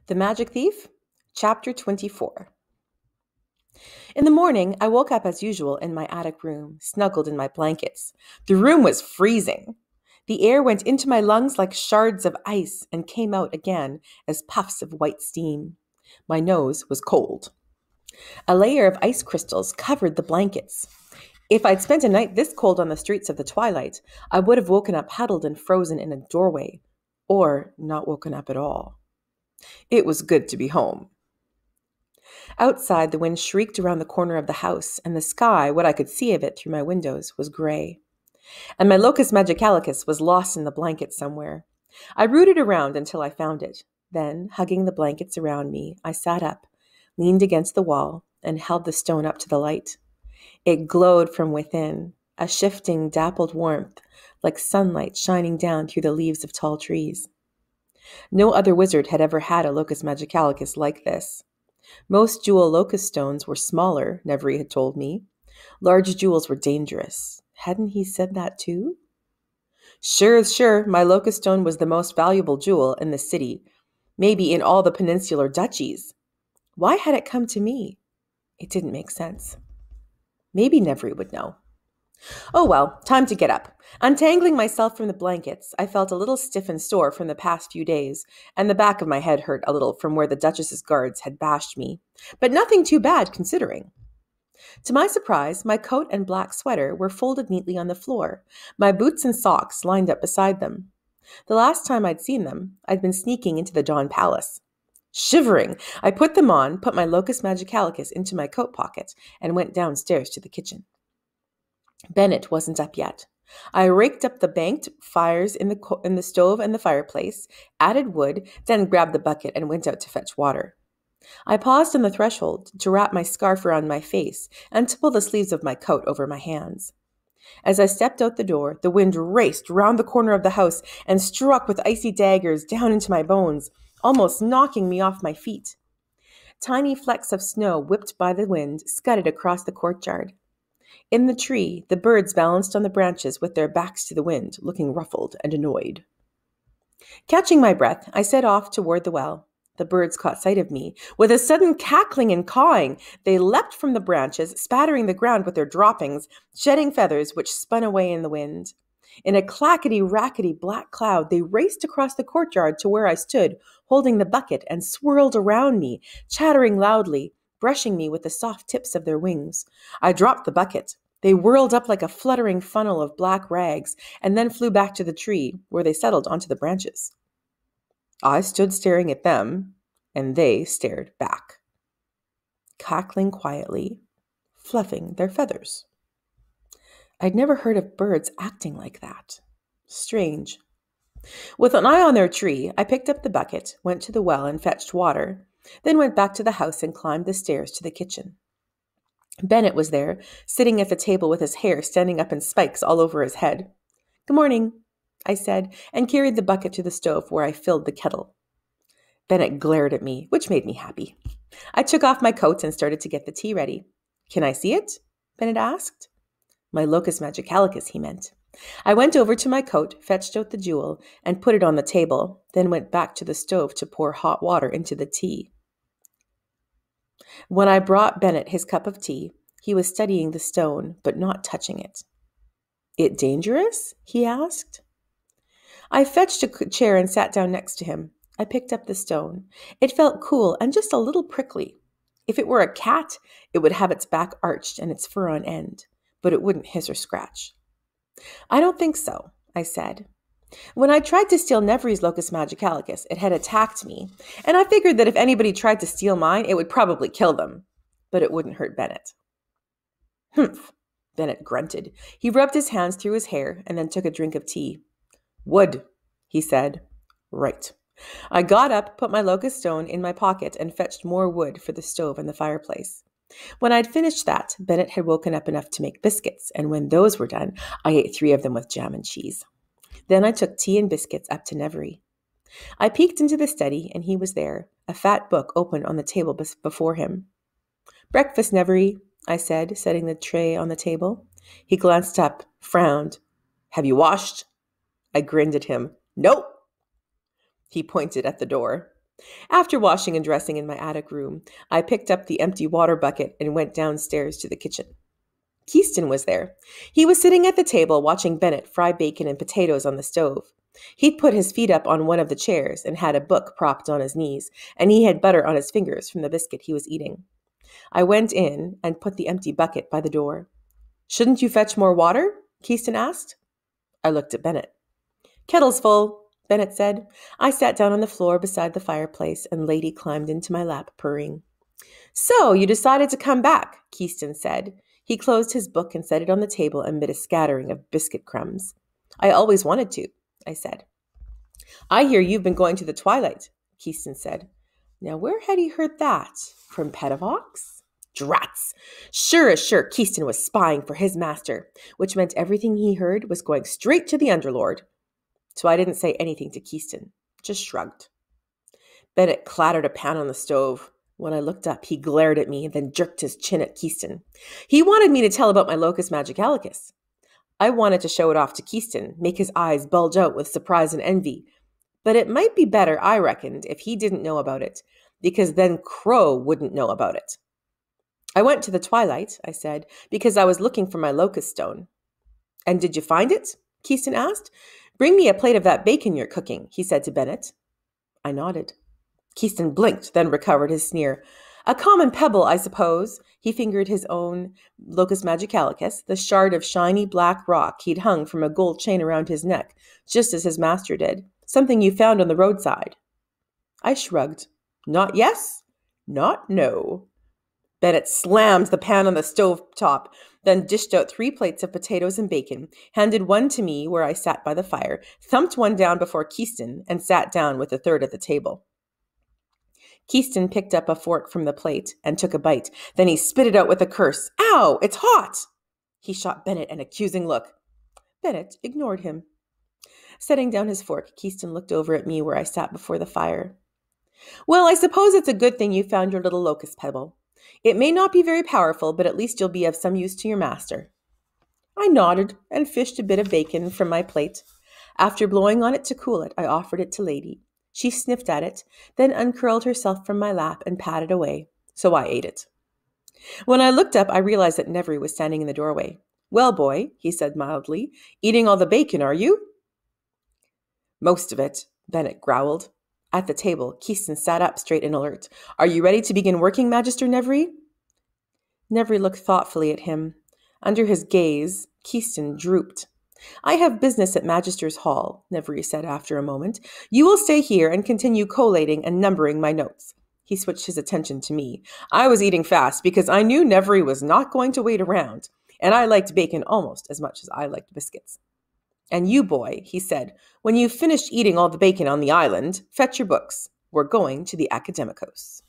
The Magic Thief, Chapter 24. In the morning, I woke up as usual in my attic room, snuggled in my blankets. The room was freezing. The air went into my lungs like shards of ice and came out again as puffs of white steam. My nose was cold. A layer of ice crystals covered the blankets. If I'd spent a night this cold on the streets of the twilight, I would have woken up huddled and frozen in a doorway, or not woken up at all. It was good to be home. Outside, the wind shrieked around the corner of the house, and the sky, what I could see of it through my windows, was gray. And my locus magicalicus was lost in the blankets somewhere. I rooted around until I found it. Then, hugging the blankets around me, I sat up, leaned against the wall, and held the stone up to the light. It glowed from within, a shifting, dappled warmth, like sunlight shining down through the leaves of tall trees. No other wizard had ever had a locus magicalicus like this. Most jewel locust stones were smaller, Nevri had told me. Large jewels were dangerous. Hadn't he said that too? Sure, my locust stone was the most valuable jewel in the city, maybe in all the peninsular duchies. Why had it come to me? It didn't make sense. Maybe Nevri would know. Oh well, time to get up. Untangling myself from the blankets, I felt a little stiff and sore from the past few days, and the back of my head hurt a little from where the Duchess's guards had bashed me, but nothing too bad considering. To my surprise, my coat and black sweater were folded neatly on the floor, my boots and socks lined up beside them. The last time I'd seen them, I'd been sneaking into the Dawn Palace. Shivering, I put them on, put my locus magicalicus into my coat pocket, and went downstairs to the kitchen. Bennett wasn't up yet. I raked up the banked fires in the stove and the fireplace, added wood, then grabbed the bucket and went out to fetch water. I paused on the threshold to wrap my scarf around my face and to pull the sleeves of my coat over my hands. As I stepped out the door, the wind raced round the corner of the house and struck with icy daggers down into my bones, almost knocking me off my feet. Tiny flecks of snow whipped by the wind scudded across the courtyard. In the tree, the birds balanced on the branches with their backs to the wind, looking ruffled and annoyed. Catching my breath, I set off toward the well. The birds caught sight of me. With a sudden cackling and cawing, they leapt from the branches, spattering the ground with their droppings, shedding feathers which spun away in the wind. In a clackety-rackety black cloud, they raced across the courtyard to where I stood, holding the bucket, and swirled around me, chattering loudly, brushing me with the soft tips of their wings. I dropped the bucket. They whirled up like a fluttering funnel of black rags, and then flew back to the tree, where they settled onto the branches. I stood staring at them, and they stared back, cackling quietly, fluffing their feathers. I'd never heard of birds acting like that. Strange. With an eye on their tree, I picked up the bucket, went to the well and fetched water, then went back to the house and climbed the stairs to the kitchen. Bennett was there, sitting at the table with his hair standing up in spikes all over his head. "Good morning," I said, and carried the bucket to the stove where I filled the kettle. Bennett glared at me, which made me happy. I took off my coat and started to get the tea ready. "Can I see it?" Bennett asked. My locus magicalicus, he meant. I went over to my coat, fetched out the jewel, and put it on the table, then went back to the stove to pour hot water into the tea. When I brought Bennett his cup of tea, he was studying the stone, but not touching it. "It dangerous?" he asked. I fetched a chair and sat down next to him. I picked up the stone. It felt cool and just a little prickly. If it were a cat, it would have its back arched and its fur on end, but it wouldn't hiss or scratch. "I don't think so," I said. When I tried to steal Nevri's locus magicalicus, it had attacked me, and I figured that if anybody tried to steal mine, it would probably kill them, but it wouldn't hurt Bennett. "Humph," Bennett grunted. He rubbed his hands through his hair and then took a drink of tea. "Wood," he said. "Right." I got up, put my locust stone in my pocket, and fetched more wood for the stove and the fireplace. When I'd finished that, Bennett had woken up enough to make biscuits, and when those were done, I ate 3 of them with jam and cheese. Then I took tea and biscuits up to Nevri. I peeked into the study, and he was there, a fat book open on the table before him. "Breakfast, Nevri," I said, setting the tray on the table. He glanced up, frowned. "Have you washed?" I grinned at him. "Nope." He pointed at the door. After washing and dressing in my attic room, I picked up the empty water bucket and went downstairs to the kitchen. Keaston was there. He was sitting at the table watching Bennett fry bacon and potatoes on the stove. He'd put his feet up on one of the chairs and had a book propped on his knees, and he had butter on his fingers from the biscuit he was eating. I went in and put the empty bucket by the door. "Shouldn't you fetch more water?" Keaston asked. I looked at Bennett. "Kettle's full," Bennett said. I sat down on the floor beside the fireplace, and Lady climbed into my lap, purring. "So, you decided to come back," Keaston said. He closed his book and set it on the table amid a scattering of biscuit crumbs. "I always wanted to," I said. "I hear you've been going to the Twilight," Keaston said. Now, where had he heard that? From Petavox? Drats! Sure as sure, Keaston was spying for his master, which meant everything he heard was going straight to the Underlord. So I didn't say anything to Keaston, just shrugged. Bennett clattered a pan on the stove. When I looked up, he glared at me and then jerked his chin at Keaston. He wanted me to tell about my Locus Magicalicus. I wanted to show it off to Keaston, make his eyes bulge out with surprise and envy. But it might be better, I reckoned, if he didn't know about it, because then Crow wouldn't know about it. "I went to the Twilight," I said, "because I was looking for my locust stone." "And did you find it?" Keaston asked. "Bring me a plate of that bacon you're cooking," he said to Bennett. I nodded. Keaston blinked, then recovered his sneer. "A common pebble, I suppose." He fingered his own Locus Magicalicus, the shard of shiny black rock he'd hung from a gold chain around his neck, just as his master did. "Something you found on the roadside." I shrugged. "Not yes, not no." Bennett slammed the pan on the stove top, then dished out 3 plates of potatoes and bacon, handed one to me where I sat by the fire, thumped one down before Keaston, and sat down with a third at the table. Keaston picked up a fork from the plate and took a bite. Then he spit it out with a curse. "Ow, it's hot!" He shot Bennett an accusing look. Bennett ignored him. Setting down his fork, Keaston looked over at me where I sat before the fire. "Well, I suppose it's a good thing you found your little locust pebble. It may not be very powerful, but at least you'll be of some use to your master." I nodded and fished a bit of bacon from my plate. After blowing on it to cool it, I offered it to Lady. She sniffed at it, then uncurled herself from my lap and patted away, so I ate it. When I looked up, I realized that Nevri was standing in the doorway. "Well, boy," he said mildly, "eating all the bacon, are you?" "Most of it," Bennett growled. At the table, Keaston sat up straight and alert. "Are you ready to begin working, Magister Nevri?" Nevri looked thoughtfully at him. Under his gaze, Keaston drooped. "I have business at Magister's Hall," Nevri said after a moment. "You will stay here and continue collating and numbering my notes." He switched his attention to me. I was eating fast because I knew Nevri was not going to wait around, and I liked bacon almost as much as I liked biscuits. "And you, boy," he said, "when you've finished eating all the bacon on the island, fetch your books. We're going to the Academicos."